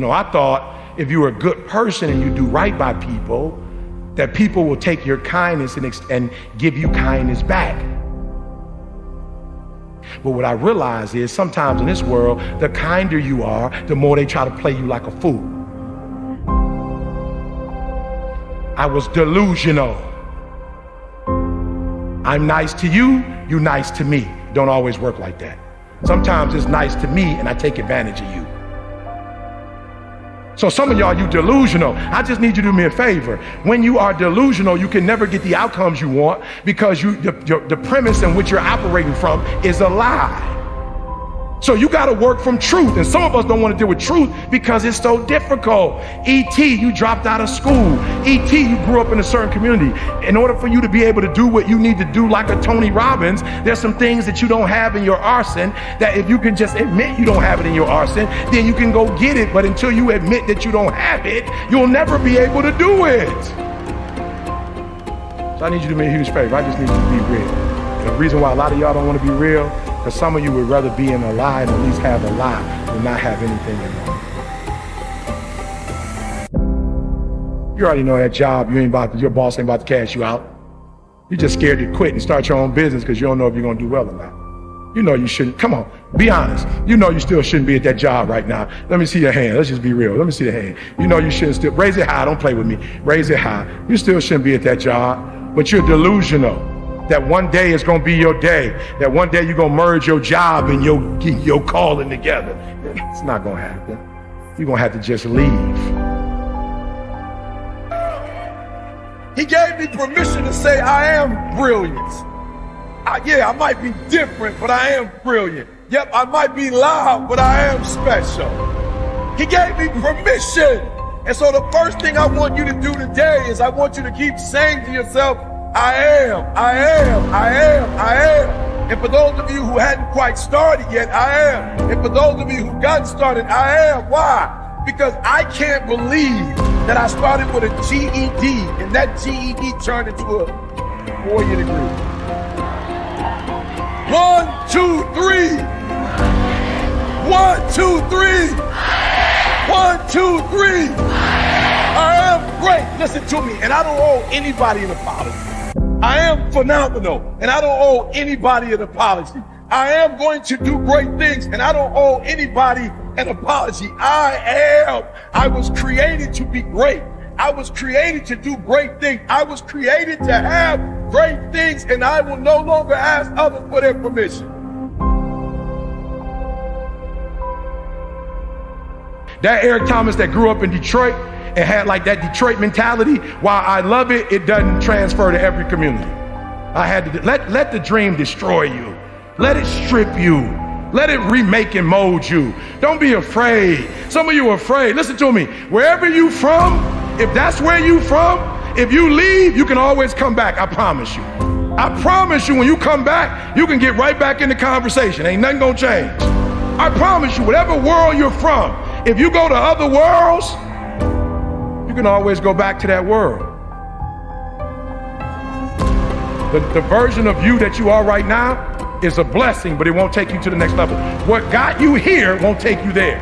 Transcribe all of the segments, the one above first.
No, I thought if you're a good person and you do right by people, that people will take your kindness and give you kindness back. But what I realize is sometimes in this world, the kinder you are, the more they try to play you like a fool. I was delusional. I'm nice to you, you nice to me. Don't always work like that. Sometimes it's nice to me and I take advantage of you. So some of y'all, you delusional. I just need you to do me a favor. When you are delusional, you can never get the outcomes you want because the premise in which you're operating from is a lie. So you got to work from truth. And some of us don't want to deal with truth because it's so difficult. E.T., you dropped out of school. E.T., you grew up in a certain community. In order for you to be able to do what you need to do like a Tony Robbins, there's some things that you don't have in your arsenal that if you can just admit you don't have it in your arsenal, then you can go get it. But until you admit that you don't have it, you'll never be able to do it. So I need you to do me a huge favor. I just need you to be real. And the reason why a lot of y'all don't want to be real, because some of you would rather be in a lie and at least have a lie than not have anything at all. You already know that job, your boss ain't about to cash you out. You're just scared to quit and start your own business because you don't know if you're going to do well or not. You know you shouldn't. Come on, be honest. You know you still shouldn't be at that job right now. Let me see your hand. Let's just be real. Let me see the hand. You know you shouldn't still. Raise it high. Don't play with me. Raise it high. You still shouldn't be at that job, but you're delusional. That one day is going to be your day. That one day you're going to merge your job and your calling together. It's not going to happen. You're going to have to just leave. He gave me permission to say I am brilliant. Yeah, I might be different, but I am brilliant. Yep, I might be loud, but I am special. He gave me permission. And so the first thing I want you to do today is I want you to keep saying to yourself, I am, I am, I am, I am. And for those of you who hadn't quite started yet, I am. And for those of you who got started, I am. Why? Because I can't believe that I started with a GED and that GED turned into a 4-year degree. 1, 2, 3. 1, 2, 3. 1, 2, 3. I am great. Listen to me. And I don't owe anybody an apology. I am phenomenal, and I don't owe anybody an apology. I am going to do great things, and I don't owe anybody an apology. I am. I was created to be great. I was created to do great things. I was created to have great things, and I will no longer ask others for their permission. That Eric Thomas that grew up in Detroit and had like that Detroit mentality, while I love it, it doesn't transfer to every community. I had to let the dream destroy you. Let it strip you. Let it remake and mold you. Don't be afraid. Some of you are afraid. Listen to me. Wherever you from, if that's where you from, if you leave, you can always come back. I promise you. I promise you, when you come back, you can get right back in the conversation. Ain't nothing gonna change. I promise you, whatever world you're from, if you go to other worlds, you can always go back to that world. The version of you that you are right now is a blessing, but it won't take you to the next level. What got you here won't take you there.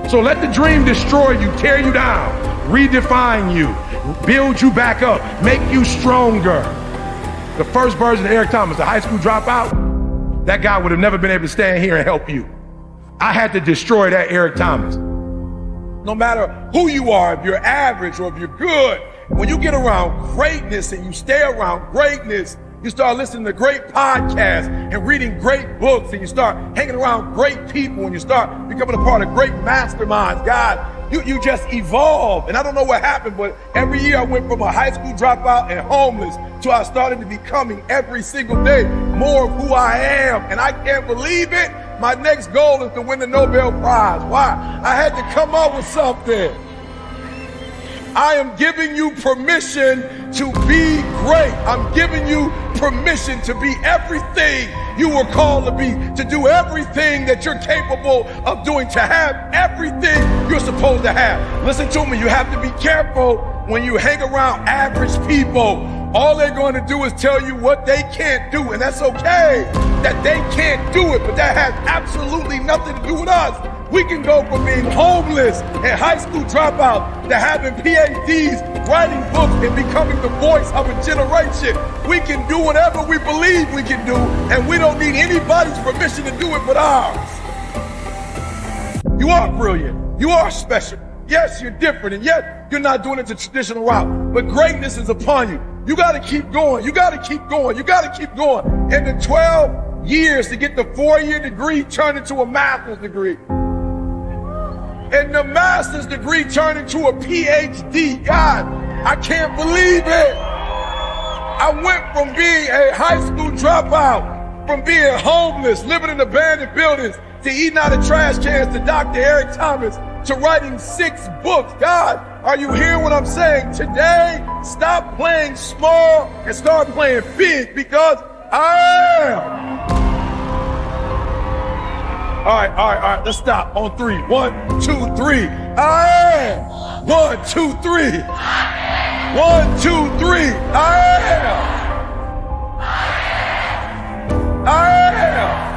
So let the dream destroy you, tear you down, redefine you, build you back up, make you stronger. The first version of Eric Thomas, the high school dropout, that guy would have never been able to stand here and help you. I had to destroy that Eric Thomas. No matter who you are, if you're average or if you're good, when you get around greatness and you stay around greatness, you start listening to great podcasts and reading great books, and you start hanging around great people, and you start becoming a part of great masterminds. God, you just evolve. And I don't know what happened, but every year I went from a high school dropout and homeless to I started to becoming every single day more of who I am. And I can't believe it. My next goal is to win the Nobel Prize. Why? I had to come up with something. I am giving you permission to be great. I'm giving you permission to be everything you were called to be, to do everything that you're capable of doing, to have everything you're supposed to have. Listen to me, you have to be careful when you hang around average people. All they're going to do is tell you what they can't do, and that's okay that they can't do it, but that has absolutely nothing to do with us. We can go from being homeless and high school dropout to having PhDs, writing books, and becoming the voice of a generation. We can do whatever we believe we can do, and we don't need anybody's permission to do it but ours. You are brilliant. You are special. Yes, you're different, and yes, you're not doing it the traditional route, but greatness is upon you. You got to keep going. You got to keep going. You got to keep going. And the 12 years to get the 4-year degree turned into a master's degree. And the master's degree turned into a PhD. God, I can't believe it. I went from being a high school dropout, from being homeless, living in abandoned buildings, to eating out of trash cans, to Dr. Eric Thomas, to writing 6 books. God, are you hearing what I'm saying? Today, stop playing small and start playing big, because I am. All right, let's stop on 3. 1, 2, 3. I am. 1, 2, 3. 1, 2, 3. I am. I am.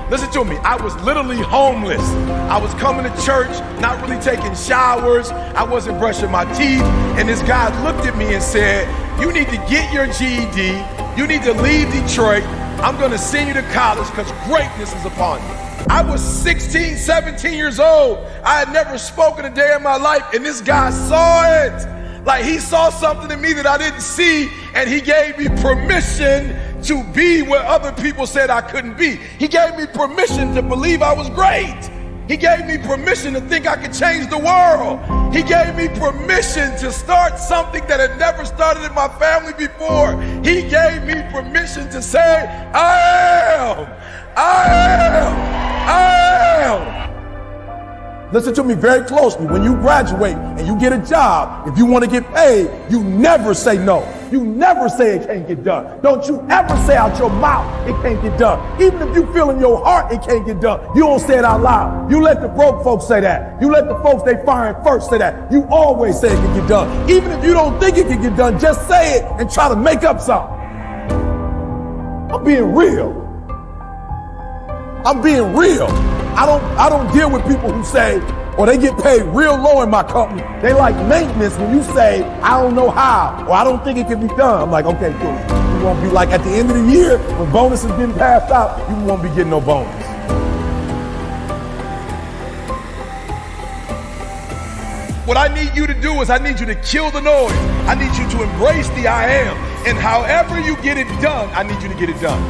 Listen to me, I was literally homeless. I was coming to church, not really taking showers. I wasn't brushing my teeth. And this guy looked at me and said, you need to get your GED. You need to leave Detroit. I'm gonna send you to college because greatness is upon you. I was 16, 17 years old. I had never spoken a day in my life, and this guy saw it. Like, he saw something in me that I didn't see, and he gave me permission to be where other people said I couldn't be. He gave me permission to believe I was great. He gave me permission to think I could change the world. He gave me permission to start something that had never started in my family before. He gave me permission to say, I am. Listen to me very closely. When you graduate and you get a job, if you want to get paid, you never say no. You never say it can't get done. Don't you ever say out your mouth it can't get done. Even if you feel in your heart it can't get done, you don't say it out loud. You let the broke folks say that. You let the folks they firing first say that. You always say it can get done. Even if you don't think it can get done, just say it and try to make up something. I'm being real. I'm being real. I don't deal with people who say, or they get paid real low in my company. They like maintenance when you say, I don't know how, or I don't think it can be done. I'm like, okay, cool. You won't be like at the end of the year, when bonuses getting passed out, you won't be getting no bonus. What I need you to do is I need you to kill the noise. I need you to embrace the I am. And however you get it done, I need you to get it done.